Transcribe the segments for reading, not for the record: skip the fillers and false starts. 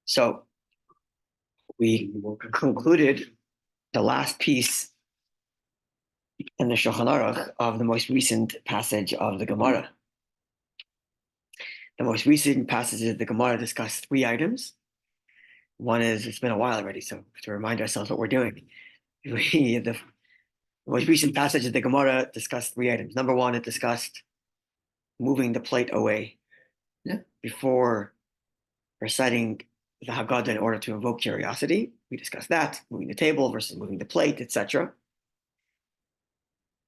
So we concluded the last piece in the Shulchan Aruch of the most recent passage of the Gemara. The most recent passages of the Gemara discuss three items. One is, it's been a while already, so to remind ourselves what we're doing. The most recent passage of the Gemara discussed three items. Number one, it discussed moving the plate away before reciting the Haggadah in order to invoke curiosity. We discussed that, moving the table versus moving the plate, etc.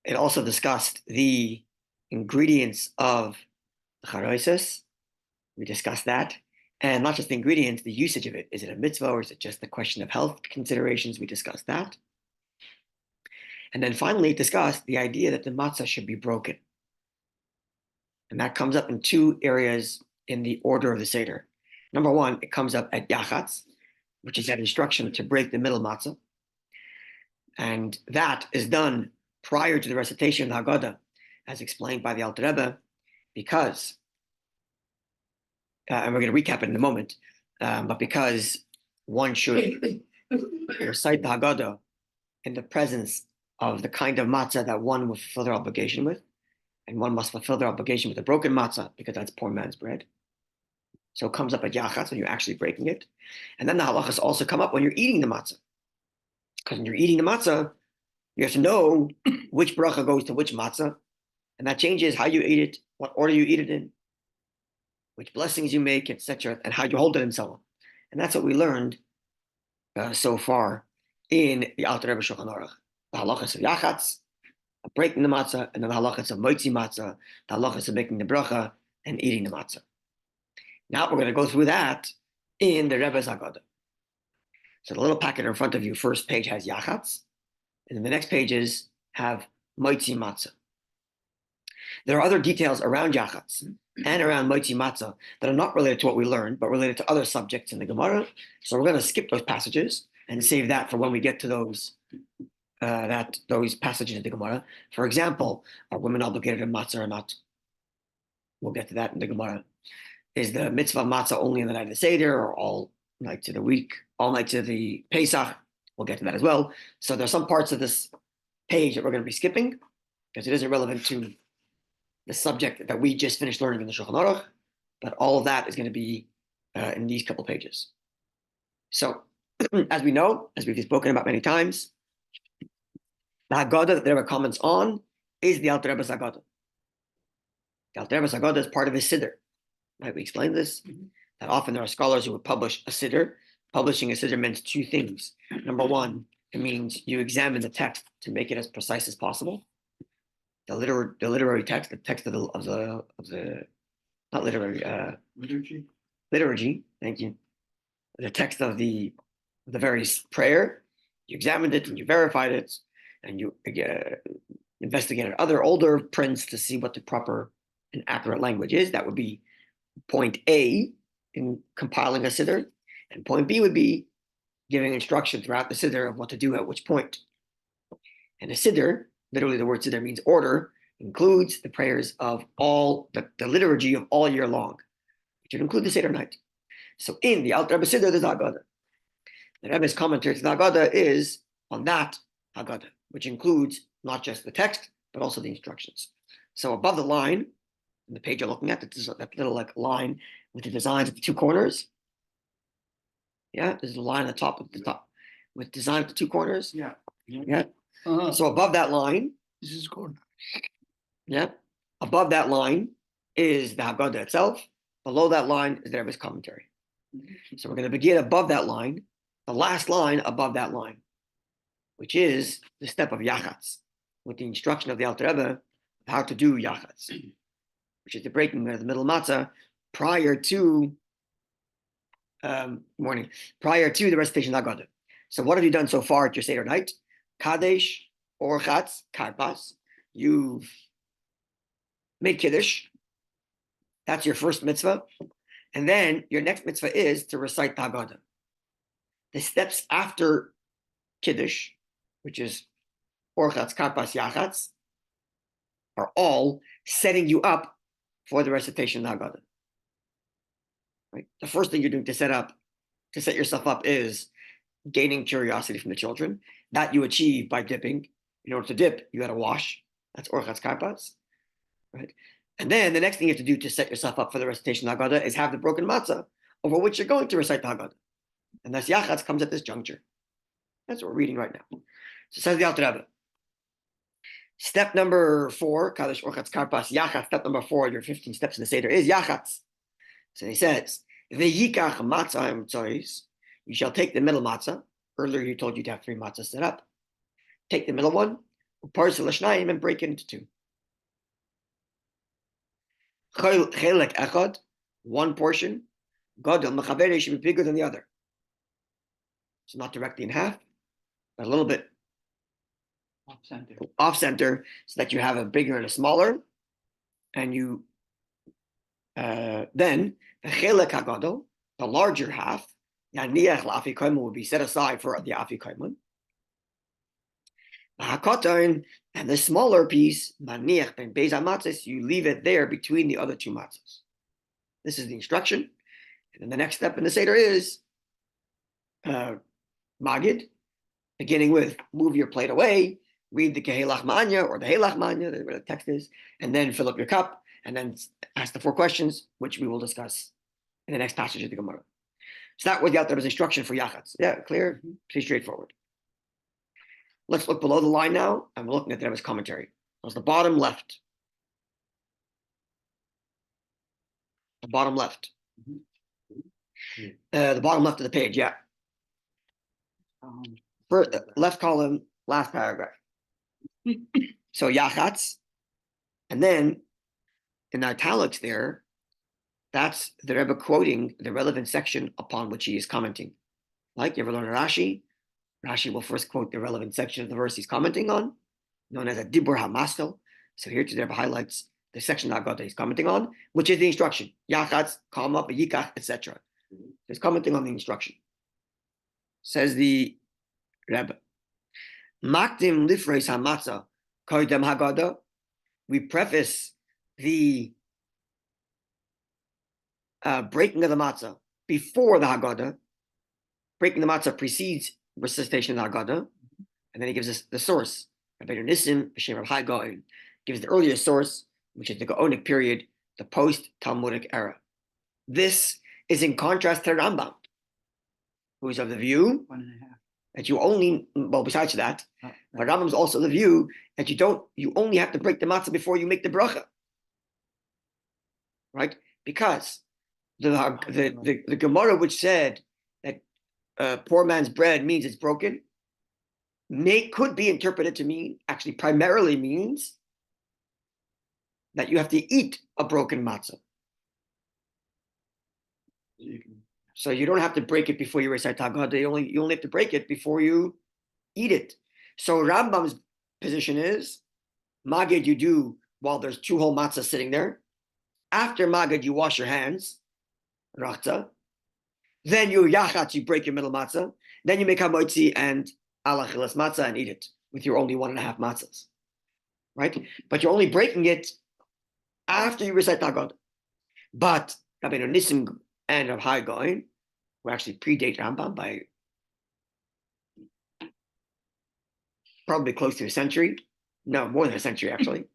It also discussed the ingredients of the charoises. We discussed that. And not just the ingredients, the usage of it. Is it a mitzvah or is it just a question of health considerations? We discussed that. And then finally it discussed the idea that the matzah should be broken. And that comes up in two areas in the order of the Seder. Number one, it comes up at Yachatz, which is that instruction to break the middle matzah. And that is done prior to the recitation of the Haggadah, as explained by the Rebbe, because, and we're going to recap it in a moment, but because one should recite the Haggadah in the presence of the kind of matzah that one will fulfill their obligation with, and one must fulfill their obligation with a broken matzah, because that's poor man's bread. So it comes up at Yachatz when you're actually breaking it. And then the halachas also come up when you're eating the matzah. Because when you're eating the matzah, you have to know which bracha goes to which matzah. And that changes how you eat it, what order you eat it in, which blessings you make, etc., and how you hold it and so on. And that's what we learned so far in the Alter Rebbe Shulchan Aruch. The halachas of Yachatz, of breaking the matzah, and then the halachas of moitzi matzah, the halachas of making the bracha and eating the matzah. Now we're going to go through that in the Rebbe's Haggadah. So the little packet in front of you, first page has Yachatz, and then the next pages have moitzi matzah. There are other details around Yachatz and around moitzi matzah that are not related to what we learned, but related to other subjects in the Gemara. So we're going to skip those passages and save that for when we get to those passages in the Gemara. For example, are women obligated to matzah or not? We'll get to that in the Gemara. Is the mitzvah matzah only in the night of the Seder or all nights of the week, all nights of the Pesach? We'll get to that as well. So there's some parts of this page that we're going to be skipping because it isn't relevant to the subject that we just finished learning in the Shulchan Aruch, but all of that is going to be in these couple pages. So as we know, as we've spoken about many times, the Haggadah that there are comments on is the Alter Rebbe's Haggadah. The Alter Rebbe's Haggadah is part of his Siddur. Right, we explained this, that often there are scholars who would publish a siddur. Publishing a siddur meant two things. Number one, it means you examine the text to make it as precise as possible. The literary text, the text of the not literary, liturgy. Thank you. The text of the very prayer. You examined it and you verified it, and you investigated other older prints to see what the proper and accurate language is. That would be point A in compiling a siddur, and point B would be giving instruction throughout the siddur of what to do at which point. And a siddur, literally the word siddur means order, includes the prayers of all, the liturgy of all year long, which would include the Seder night. So in the Alter Rebbe Siddur, there's Haggadah. The Rebbe's commentary to the Haggadah is on that Haggadah, which includes not just the text, but also the instructions. So above the line, in the page you're looking at, that little like line with the designs at the two corners. Yeah, there's a line at the top with design at the two corners. Yeah. So above that line, This is corner. Yeah, above that line is the Haggadah itself. Below that line is the Rebbe's commentary. So we're going to begin above that line, the last line above that line, which is the step of Yachatz, with the instruction of the Alter Rebbe of how to do Yachatz, which is the breaking of the middle matzah prior to the recitation of Haggadah. So what have you done so far at your Seder night? Kadesh, Orchatz, Karpas. You've made Kiddush. That's your first mitzvah. And then your next mitzvah is to recite the Haggadah. The steps after Kiddush, which is Orchatz, Karpas, Yachatz, are all setting you up for the recitation of the Haggadah. right? The first thing you're doing to set yourself up is gaining curiosity from the children. That you achieve by dipping. In order to dip, you got to wash. That's orchatz karpas, right? And then the next thing you have to do to set yourself up for the recitation of the Haggadah is have the broken matzah over which you're going to recite the Haggadah. And thus Yachatz comes at this juncture. That's what we're reading right now. So says the Alter Rebbe. Step number 4, Kaddish Orchatz Karpas Yachatz. Step number 4, your 15 steps in the Seder is Yachatz. So he says, Ve'yikach matzah tzois. You shall take the middle matzah. Earlier he told you to have 3 matzahs set up. Take the middle one, parcel l'shnayim, and break it into 2. Chelek echad, one portion. Gadol mechaveri should be bigger than the other. So not directly in half, but a little bit off center, so that you have a bigger and a smaller. And you then the chelek hagadol, the larger half, yaniach la'afikoyman, will be set aside for the afikoyman. Hakatan, and the smaller piece, maniach ben beis matzos, you leave it there between the other 2 matzos. This is the instruction. And then the next step in the Seder is Magid, beginning with move your plate away, read the Kehelach Manya or the Helach Manya, whatever the text is, and then fill up your cup, and then ask the 4 questions, which we will discuss in the next passage of the Gemara. So that was the Alter Rebbe's instruction for Yachatz. Yeah, clear? Pretty straightforward. Let's look below the line now, and we're looking at the Rebbe's commentary. That's the bottom left. The bottom left. The bottom left of the page, yeah. First, left column, last paragraph. So Yachatz, and then in the italics there, that's the Rebbe quoting the relevant section upon which he is commenting. Like you ever learn Rashi? Rashi will first quote the relevant section of the verse he's commenting on, known as a Dibur HaMastel. So here the Rebbe highlights the section of Haggadah he's commenting on, which is the instruction. Yachatz, Kama, Yikach, etc. He's commenting on the instruction. Says the Rebbe, Makdim lifreis hamatzah koydem Haggadah. We preface the breaking of the matzah before the Haggadah. Breaking the matzah precedes recitation of the Haggadah, and then he gives us the source. Rabbi Nissim, B'Shem Rabbi Levi, gives the earliest source, which is the Gaonic period, the post-Talmudic era. This is in contrast to Rambam, who is of the view 1.5 that you only, well, besides that, but Rambam's also the view that you only have to break the matzah before you make the bracha, right? Because the Gemara, which said that poor man's bread means it's broken, could be interpreted to mean, actually primarily means that you have to eat a broken matzah. So you don't have to break it before you recite Haggadah. You only have to break it before you eat it. So Rambam's position is, Magid you do while there's 2 whole matzahs sitting there. After Magid, you wash your hands, rachta. Then you Yachatz, you break your middle matzah. Then you make hamotzi and alachilas matzah and eat it with your only 1.5 matzahs, right? But you're only breaking it after you recite Haggadah. But Rabbi Nissim and Rabbi Levi, who actually predate Rambam by probably close to a century. No, more than a century, actually.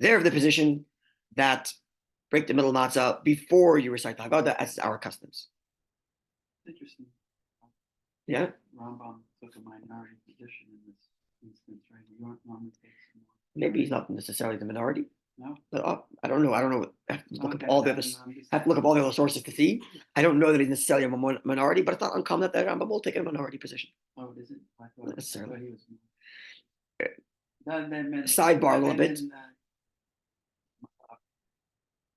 They're of the position that break the middle matzah before you recite the Haggadah, as our customs. Interesting. Yeah? Rambam took a minority position in this instance, right? You aren't normally takes more. Maybe he's not necessarily the minority. No? But I don't know. I have to look Okay, up all the no, other. no, I'm just- Have to look up all the other sources to see. I don't know that he's necessarily a minority, but it's not uncommon that Rambam will take a minority position. Oh, is it? I thought, Not necessarily. I thought he was more. That meant, Sidebar a little that bit. meant,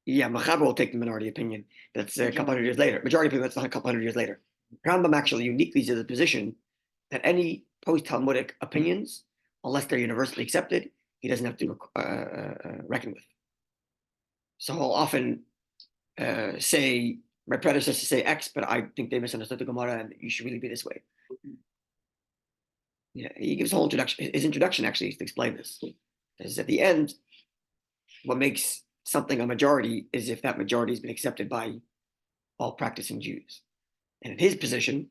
Yeah, Machaber will take the minority opinion. That's a couple hundred years later. Majority opinion, that's not a couple hundred years later. Rambam actually uniquely is in the position that any post-Talmudic opinions, unless they're universally accepted, he doesn't have to reckon with. So he'll often say, my predecessors say X, but I think they misunderstood the Gemara and you should really be this way. Yeah, he gives a whole introduction. His introduction actually is to explain this. This is at the end, what makes something a majority is if that majority has been accepted by all practicing Jews. And in his position,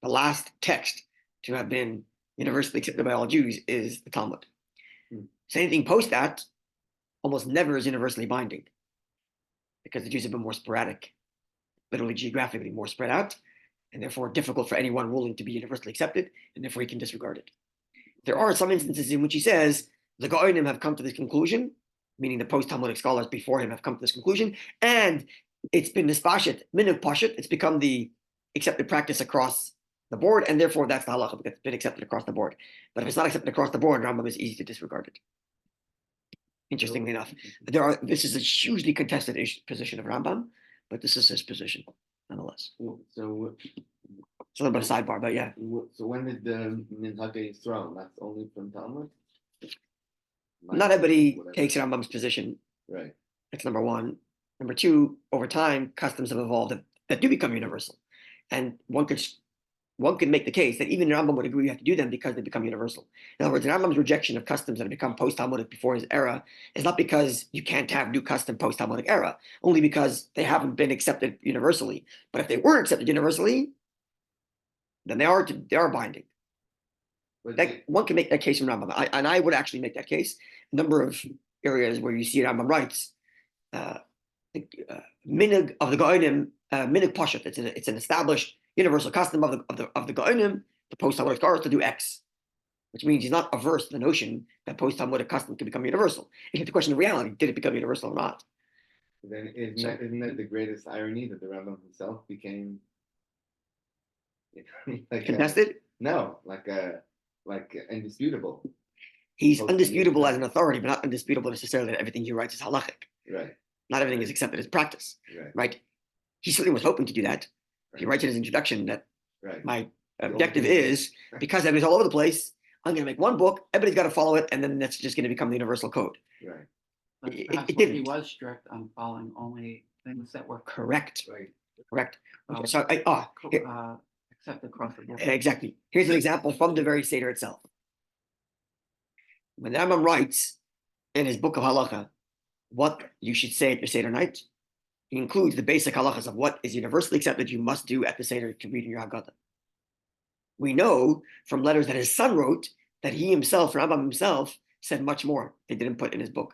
the last text to have been universally accepted by all Jews is the Talmud. So anything post that almost never is universally binding because the Jews have been more sporadic, literally geographically more spread out, and therefore difficult for any one ruling to be universally accepted, and therefore he can disregard it. There are some instances in which he says the Gaonim have come to this conclusion, meaning the post-Talmudic scholars before him have come to this conclusion, and it's been mispashet, minuk pashet, it's become the accepted practice across the board, and therefore that's the halacha because it's been accepted across the board. But if it's not accepted across the board, Rambam is easy to disregard it. Interestingly enough, this is a hugely contested position of Rambam, but this is his position nonetheless. So It's a little bit of sidebar, but yeah. So when did the Minhag thrown? That's only from Talmud? Not everybody Whatever. takes Rambam's position. Right. That's number one. Number two, over time, customs have evolved that do become universal. And one could make the case that even Rambam would agree you have to do them because they become universal. In other words, Rambam's rejection of customs that have become post-Talmudic before his era is not because you can't have new custom post-Talmudic era, only because they haven't been accepted universally. But if they were accepted universally, then they are binding. One can make that case from Rambam, and I would actually make that case. A number of areas where you see Rambam writes, minhag of the Gaonim, minhag pashat. It's an established universal custom of the Gaonim, the post-Talmudic scholars, to do X, which means he's not averse to the notion that post-Talmudic custom can become universal. It's the question of reality: did it become universal or not? Then isn't that the greatest irony that the Rambam himself became like Contested? Like indisputable. He's undisputable as an authority, but not undisputable necessarily that everything he writes is halachic. Right. Not everything is accepted as practice. Right. Right. He certainly was hoping to do that. He writes in his introduction that my objective is, because everybody's all over the place, I'm going to make one book, everybody's got to follow it, and then that's just going to become the universal code. Right. But It perhaps didn't. he was strict on following only things that were Correct. Right. Correct. Um, Okay, so accepted across the board. exactly. Here's an example from the very Seder itself. When the Rambam writes in his book of halacha what you should say at your Seder night, he includes the basic halachas of what is universally accepted you must do at the Seder to read in your Haggadah. We know from letters that his son wrote that he himself, Rambam himself, said much more they didn't put in his book.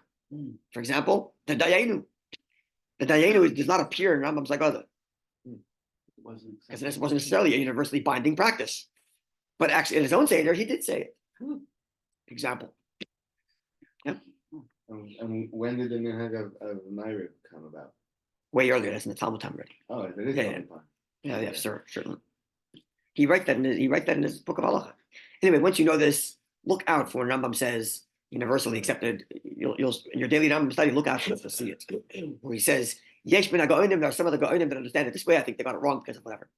For example, the Dayenu. The Dayenu does not appear in Rambam's Haggadah because this wasn't necessarily a universally binding practice. But actually, in his own Seder, he did say it. Example. And when did the Minhag of Ma'ariv come about? Way earlier, that's in the Talmud time already. Oh, it is Yeah, Talmud time. Yeah, certainly. He writes that in his book of halacha. Anyway, once you know this, look out for when Rambam says universally accepted. You'll in your daily Rambam study, look out for this to see it. Where he says, Yesh min ha'gaonim, there are some of the gaonim that understand it this way. I think they got it wrong because of whatever.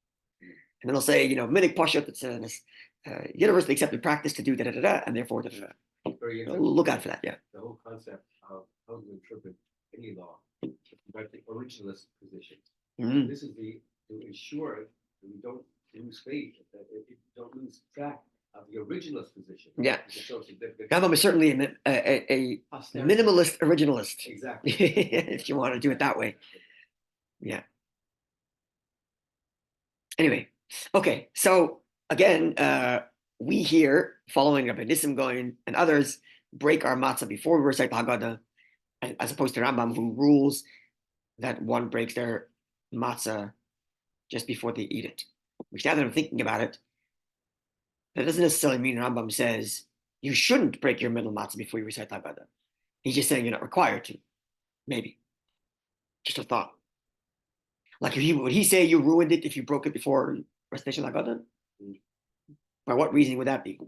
And then they'll say, minhag pashat, it's a universally accepted practice to do da-da-da-da, and therefore da-da-da. Look out for that, yeah. The whole concept of how to interpret any law, but the originalist position. Mhm. This is to ensure that we don't lose faith, that we don't lose track of the originalist position. Yeah. It's so significant. Rambam is certainly a minimalist originalist, Exactly. if you want to do it that way. Yeah. Anyway, okay, so again, we here, following Rabbi Nissim Goin and others, break our matzah before we recite the Haggadah, as opposed to Rambam, who rules that one breaks their matzah just before they eat it. Which, now that I'm thinking about it, that doesn't necessarily mean Rambam says you shouldn't break your middle matzah before you recite the Haggadah. He's just saying you're not required to. Maybe. Just a thought. Like, would he say you ruined it if you broke it before recitation of Haggadah? By what reason would that be?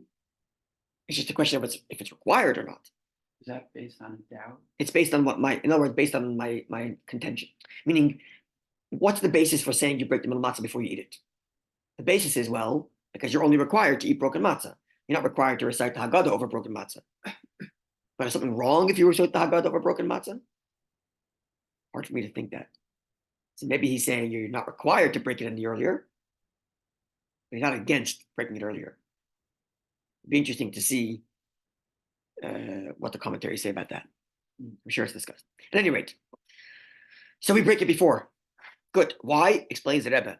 It's just a question of if it's required or not. Is that based on doubt? It's based on in other words, based on my contention. Meaning, what's the basis for saying you break the middle matzah before you eat it? The basis is, well, because you're only required to eat broken matzah. You're not required to recite the Haggadah over broken matzah. But is something wrong if you recite the Haggadah over broken matzah? Hard for me to think that. So maybe he's saying you're not required to break it any earlier, but you're not against breaking it earlier. It'd be interesting to see what the commentaries say about that. I'm sure it's discussed. At any rate, so we break it before. Good. Why? Explains the Rebbe.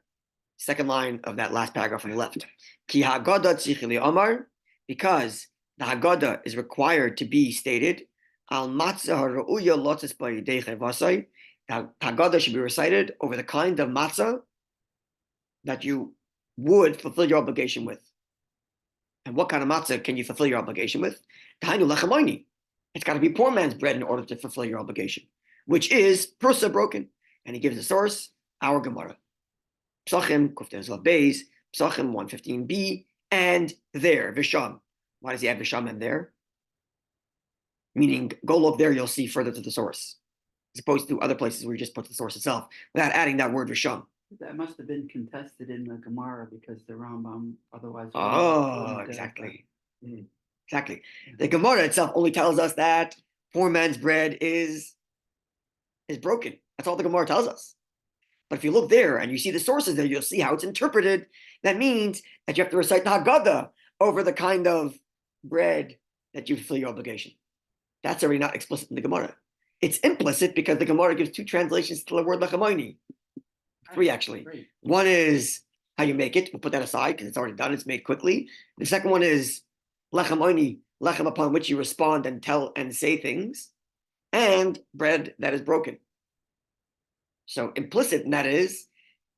Second line of that last paragraph on the left. Ki Haggadah tzricha li'omar, because the Haggadah is required to be stated. Al matzah ha'ra'uya lotzes b'yidei chayvasai. The Haggadah should be recited over the kind of matzah that you would fulfill your obligation with. And what kind of matzah can you fulfill your obligation with? Tahainu lechamoini. It's got to be poor man's bread in order to fulfill your obligation, which is prusa broken. And he gives the source, our Gemara. Psachim, Kuftes Lav Beis, Psachim 115b, and there, Visham. Why does he add Visham and there? Meaning, go look there, you'll see further to the source, as opposed to other places where you just put the source itself without adding that word Visham. That must have been contested in the Gemara because the Rambam otherwise. Oh, exactly. Exactly. The Gemara itself only tells us that poor man's bread is broken. That's all the Gemara tells us. But if you look there and you see the sources there, you'll see how it's interpreted. That means that you have to recite the Haggadah over the kind of bread that you fulfill your obligation. That's already not explicit in the Gemara. It's implicit because the Gemara gives two translations to the word lechamoini. Three, actually. Great. One is how you make it. We'll put that aside because it's already done. It's made quickly. The second one is lechamoini, lechem upon which you respond and tell and say things, and bread that is broken. So implicit in that is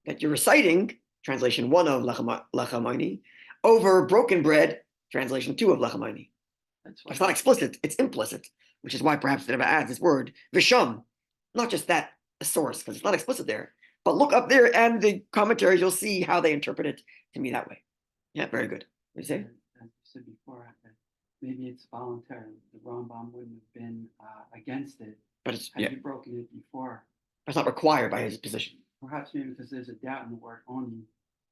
that you're reciting translation 1 of lechamoini over broken bread, translation 2 of lechamoini. It's not explicit, it's implicit, which is why perhaps the Rebbe adds this word visham, not just that source, because it's not explicit there. But look up there and the commentaries, you'll see how they interpret it to me that way. Yeah, very good. What do you say? As you said before, maybe it's voluntary. The Rambam wouldn't have been against it But it's had you broken it before. It's not required by his position. Perhaps maybe because there's a doubt in the word only.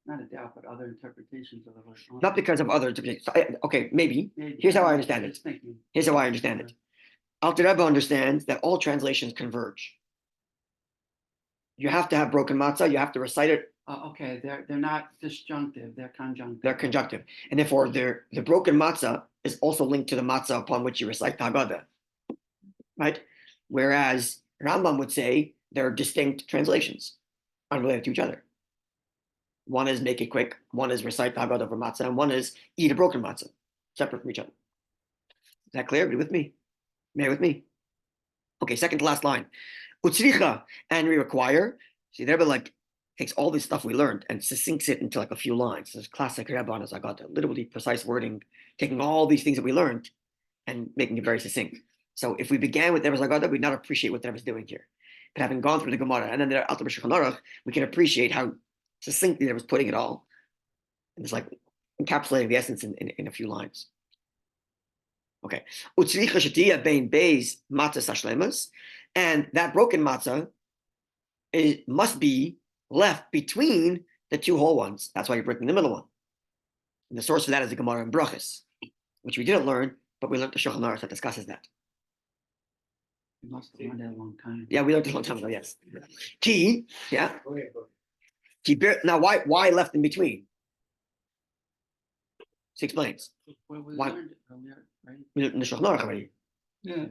Not a doubt, but other interpretations of the word only. Not because of other interpretations. So okay, maybe. Here's how I understand it. Here's how I understand it. Alter Rebbe understands that all translations converge. You have to have broken matzah. You have to recite it. Okay, they're not disjunctive. They're conjunctive. They're conjunctive, and therefore the broken matzah is also linked to the matzah upon which you recite the Haggadah, right? Whereas Rambam would say they're distinct translations, unrelated to each other. One is make it quick. One is recite the Haggadah over matzah, and one is eat a broken matzah, separate from each other. Is that clear? Are you with me? May with me? Okay, second to last line. Utzricha, and we require. See, the Rebbe like takes all this stuff we learned and succincts it into like a few lines. This classic Rebbe on his Haggadah, literally precise wording, taking all these things that we learned and making it very succinct. So if we began with Rebbe's Haggadah, we'd not appreciate what the Rebbe's doing here. But having gone through the Gemara and then the Alter Shulchan Aruch, we can appreciate how succinctly the Rebbe's putting it all. And it's like encapsulating the essence in a few lines. Okay. Utzricha shetiya bein beis matzah sashlemas, and that broken matzah must be left between the two whole ones. That's why you're breaking the middle one. And the source for that is the Gemara in Brachos, which we didn't learn, but we learned the Shulchan Aruch that discusses that. We must have learned that a long time. Yeah, we learned it a long time ago. Yes. T. Yeah. Go ahead. Now, why left in between? She explains. Well, we Why- learned it earlier, right? We learned in the Shulchan Aruch already, Yeah.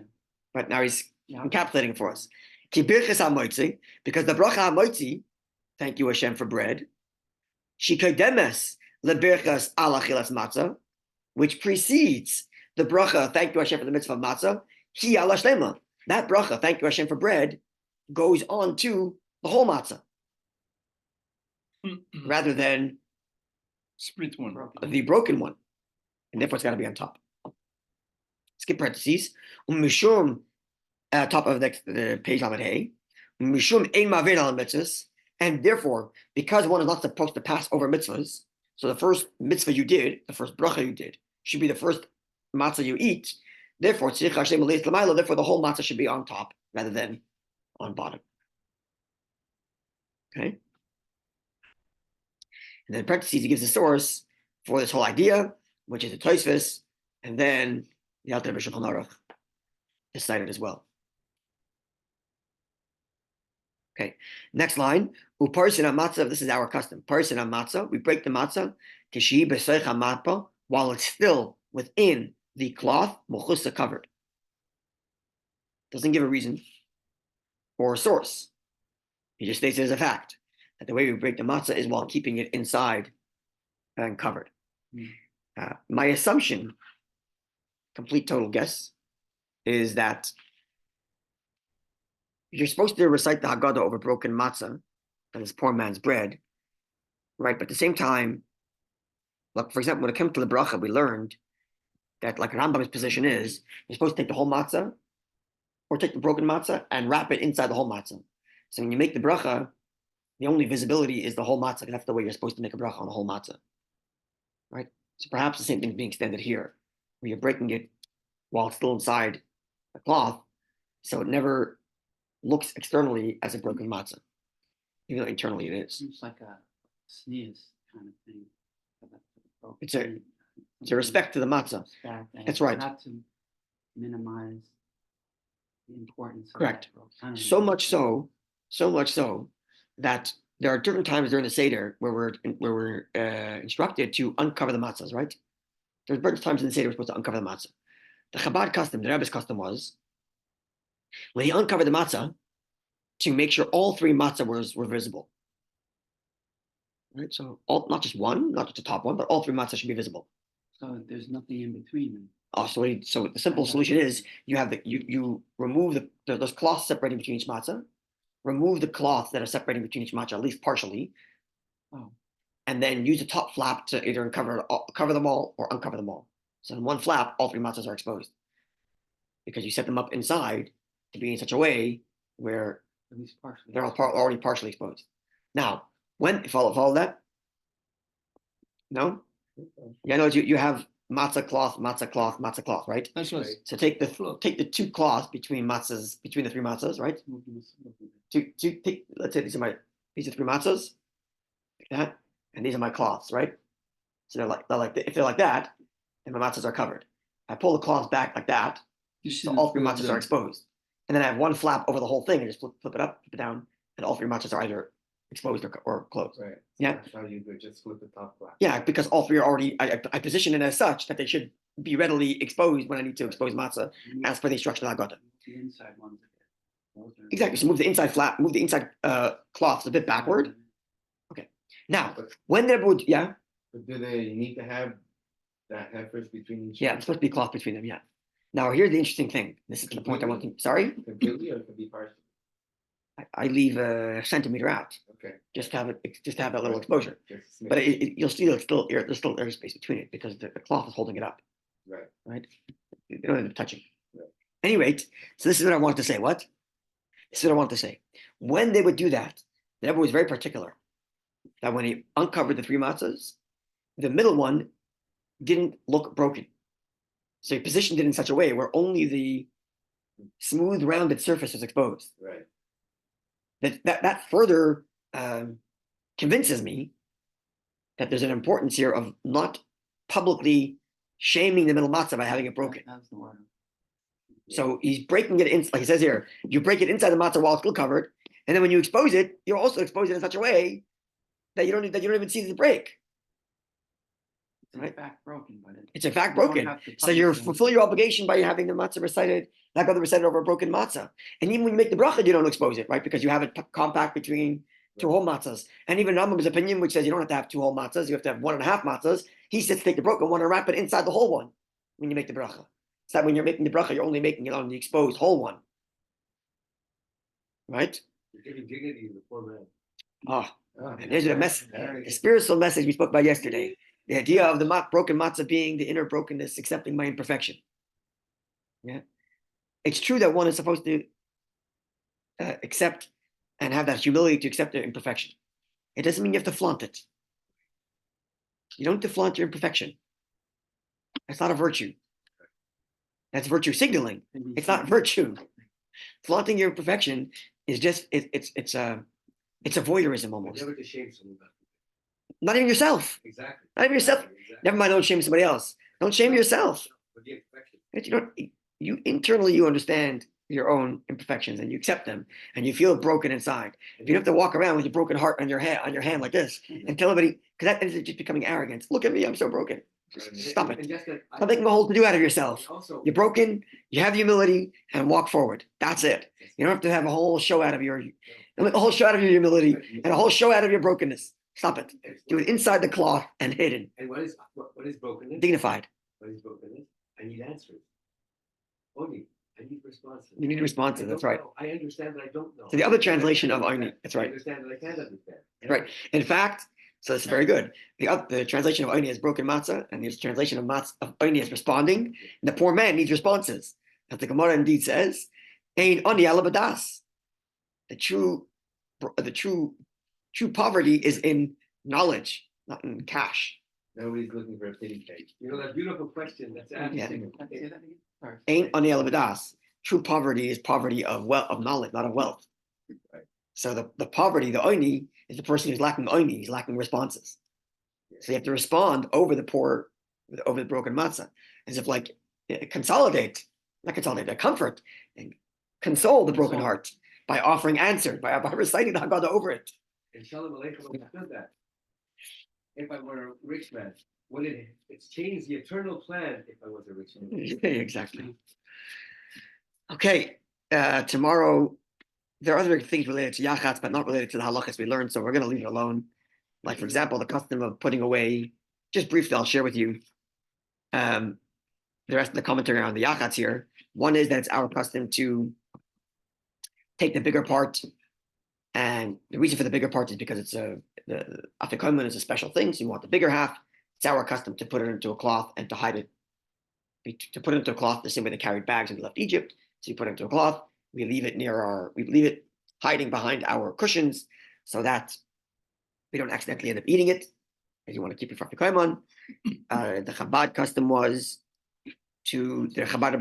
but now he's Yeah. encapsulating for us. Ki birchas hamoitzi, because the bracha hamoitzi, thank you Hashem for bread, she kodemes lebirchas al achilas matzah, which precedes the bracha, thank you Hashem for the mitzvah of matzah, hi ala shlema. That bracha, thank you Hashem for bread, goes on to the whole matzah, rather than Split one. the broken one, and therefore it's got to be on top. Skip parentheses. Mishum, top of the page Lamed Hey. Mishum ein mavin al mitzvahs, and therefore, because one is not supposed to pass over mitzvahs, so the first mitzvah you did, the first bracha you did, should be the first matzah you eat. Therefore, therefore the whole matzah should be on top rather than on bottom. Okay. And then in parentheses, he gives the source for this whole idea, which is the Tosfos, and then the Alter Rebbe Shulchan Aruch is cited as well. Okay, next line. Uparsin matzah. This is our custom. Parsin matzah. We break the matzah kishi b'seich hamapa while it's still within the cloth, mochusa covered. Doesn't give a reason or a source. He just states it as a fact that the way we break the matzah is while keeping it inside and covered. My assumption, complete total guess, is that you're supposed to recite the Haggadah over broken matzah, that is poor man's bread, right? But at the same time, like for example, when it comes to the bracha, we learned that like Rambam's position is, you're supposed to take the whole matzah or take the broken matzah and wrap it inside the whole matzah. So when you make the bracha, the only visibility is the whole matzah. That's the way you're supposed to make a bracha on the whole matzah, right? So perhaps the same thing is being extended here, where you're breaking it while it's still inside the cloth, so it never looks externally as a broken matzah, even though internally it is. Seems like a sneeze kind of thing. It's a respect to the matzah. That's right. Not to minimize the importance. Correct. Of that. So much so that there are different times during the Seder where we're instructed to uncover the matzahs, right? There's different times in the Seder we're supposed to uncover the matzah. The Chabad custom, the Rebbe's custom was, when he uncovered the matzah, to make sure all three matzah were visible. Right? So not just one, not just the top one, but all three matzah should be visible. So there's nothing in between them. Oh, so the simple solution is you remove those cloths separating between each matzah, remove the cloths that are separating between each matzah, at least partially, and then use the top flap to either cover them all or uncover them all. So in one flap, all three matzahs are exposed because you set them up inside to be in such a way where At least partially. they're already partially exposed. Now, when follow that? No? Yeah, no, you have matzah cloth, right? That's what. So take the two cloths between the three matzahs, right? Let's say these are three matzahs, like that, and these are my cloths, right? So if they're like that, then my matzahs are covered. I pull the cloths back like that, so all three matzahs are exposed. And then I have one flap over the whole thing and just flip it up, flip it down, and all three matzahs are either exposed or closed. Right. Yeah. That's how you do it. Just flip the top flap. Yeah, because all three are already, I position it as such that they should be readily exposed when I need to expose matzah as per the instruction of Haggadah. The inside ones. Exactly. So move the inside cloths a bit backward. Okay. Now, when they're would, yeah. But do they need to have that heifers between each? Yeah, it's supposed to be cloth between them. Yeah. Now, here's the interesting thing. This is the point I want to. Sorry, Completely, or it could be partial? I leave a centimeter out Okay. just to have that little exposure. Just But you'll see there's still airspace between it because the cloth is holding it up. right. Right? They don't end up touching. Right. Any rate, so this is what I wanted to say. What? This is what I wanted to say. When they would do that, the Rebbe was very particular that when he uncovered the three matzahs, the middle one didn't look broken. So he positioned it in such a way where only the smooth, rounded surface was exposed. Right. That further convinces me that there's an importance here of not publicly shaming the middle matzah by having it broken. That's the word. So he's breaking it in, like he says here, you break it inside the matzah while it's still covered, and then when you expose it, you're also exposing it in such a way that you don't even see the break. It's in fact broken, but It's in fact you don't broken. have to So you publicly- fulfill your obligation by having the matzah recited, like other recited over a broken matzah. And even when you make the bracha, you don't expose it, right? Because you have it compact between two whole matzahs. And even Rambam's opinion, which says you don't have to have two whole matzahs, you have to have 1.5 matzahs. He says take the broken one and wrap it inside the whole one when you make the bracha. So that when you're making the bracha, you're only making it on the exposed whole one. Right? You're giving dignity to the poor man. Oh, Oh, and there's the very spiritual message we spoke about yesterday. The idea of the broken matzah being the inner brokenness, accepting my imperfection. Yeah. It's true that one is supposed to accept and have that humility to accept their imperfection. It doesn't mean you have to flaunt it. You don't have to flaunt your imperfection. That's not a virtue. That's virtue signaling. It's not virtue. Flaunting your imperfection is just it's a voyeurism almost. Never to shame someone. Not even yourself. Exactly. Not even yourself. Exactly. Never mind, don't shame somebody else. Don't shame yourself. With the imperfection. You don't. You internally you understand your own imperfections and you accept them and you feel broken inside. You don't have to walk around with your broken heart on your hand like this and tell everybody because that is just becoming arrogance. Look at me, I'm so broken. Stop it. And just that Stop making a whole to-do out of yourself. Also, You're broken, you have humility, and walk forward. That's it. You don't have to have a whole show out of your a whole show out of your humility and a whole show out of your brokenness. Stop it. Do it inside the cloth and hidden, And what is brokenness? dignified. What is brokenness? I need answers. Only I need responses. You need responses. I That's don't right. know. I understand that I don't know. So the other translation of Oni. That's I right. understand that I can't understand. Right. In fact, so it's very good. The translation of Oni is broken matzah, and the translation of Oni is responding. And the poor man needs responses. As the Gemara indeed says, Ein Oni alabadas. The true poverty is in knowledge, not in cash. Nobody's looking for a pity cake. You know that beautiful question that's asked. Yeah. Can I say that again? Sorry. Ain't Ani alabadas. True poverty is poverty of knowledge, not of wealth. Right. So the poverty, the Oni, is the person who's lacking Oni, he's lacking responses. So you have to respond over the broken matzah, as if like comfort and console the broken heart by offering answer, by reciting the Haggadah over it. And Shalom Aleichem understood that. If I were a rich man, it's changed the eternal plan if I was a rich man. Exactly. Okay, tomorrow there are other things related to Yachatz, but not related to the halachas we learned, so we're going to leave it alone. Like, for example, the custom of putting away, just briefly, I'll share with you the rest of the commentary on the Yachatz here. One is that it's our custom to take the bigger part, and the reason for the bigger part is because it's the afikoman is a special thing, so you want the bigger half. It's our custom to put it into a cloth and to hide it, to put it into a cloth the same way they carried bags when they left Egypt. So you put it into a cloth, we leave it hiding behind our cushions so that we don't accidentally end up eating it, as you want to keep it for afikoman. The Chabad custom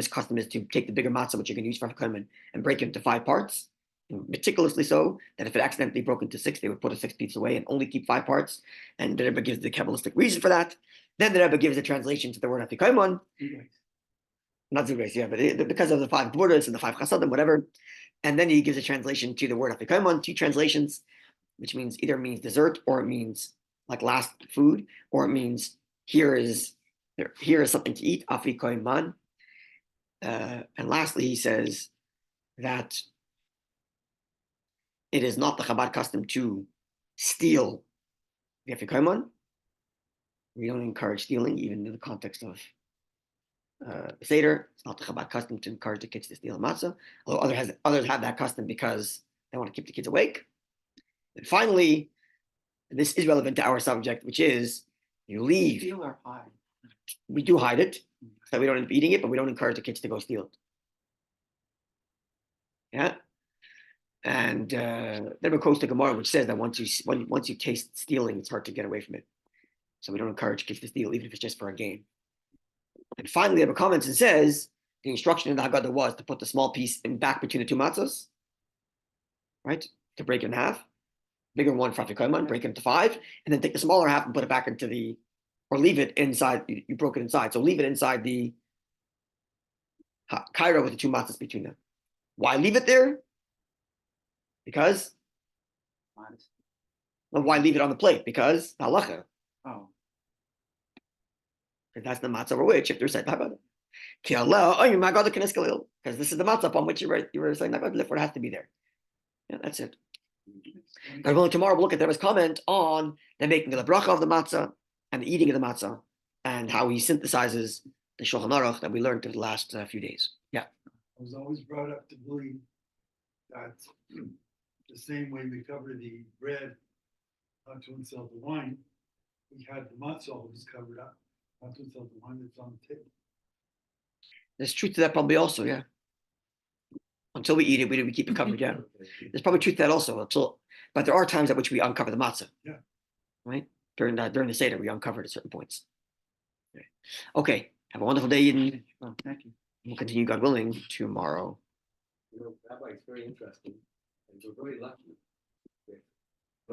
custom is to take the bigger matzah, which you can use for afikoman, and break it into 5 parts. Meticulously so, that if it accidentally broke into 6, they would put a 6th piece away and only keep 5 parts. And the Rebbe gives the Kabbalistic reason for that. Then the Rebbe gives a translation to the word afikoman. Not Zugreis, yeah, but because of the 5 borders and the 5 chasadim, whatever. And then he gives a translation to the word afikoman, 2 translations, which means either means dessert, or it means like last food, or it means here is something to eat, afikoman. And lastly, he says that it is not the Chabad custom to steal the afikoman. We don't encourage stealing, even in the context of Seder. It's not the Chabad custom to encourage the kids to steal matzah, although others have that custom because they want to keep the kids awake. And finally, this is relevant to our subject, which is you leave. Steal or hide? We do hide it, so we don't end up eating it, but we don't encourage the kids to go steal it. Yeah. And Rebbe quotes the Gemara, which says that once you taste stealing, it's hard to get away from it. So we don't encourage kids to steal, even if it's just for a game. And finally, Rebbe comments and says the instruction in the Haggadah was to put the small piece in back between the 2 matzahs, right? To break it in half. Bigger one for afikoman, break it into 5, and then take the smaller half and put it back into or leave it inside. You broke it inside, so leave it inside the kairo with the 2 matzahs between them. Why leave it there? Because, well, why leave it on the plate? Because halacha. Oh. Because that's the matzah over which if they're saying Haggadah. Because this is the matzah upon which you were saying Haggadah, therefore it has to be there. Yeah, that's it. Tomorrow we'll look at Rebbe's comment on the making of the bracha of the matzah and the eating of the matzah and how he synthesizes the Shulchan Aruch that we learned over the last few days. Yeah. I was always brought up to believe that the same way we cover the bread unto itself the wine, we had the matzah always covered up unto itself the wine that's on the table. There's truth to that probably also, yeah. Until we eat it, we keep it covered, yeah. There's probably truth to that also, but there are times at which we uncover the matzah. Yeah. Right? During the Seder, we uncovered at certain points. Okay. Have a wonderful day, Yidden. Oh, thank you. We'll continue, God willing, tomorrow. Rabbi, it's very interesting, and we're very lucky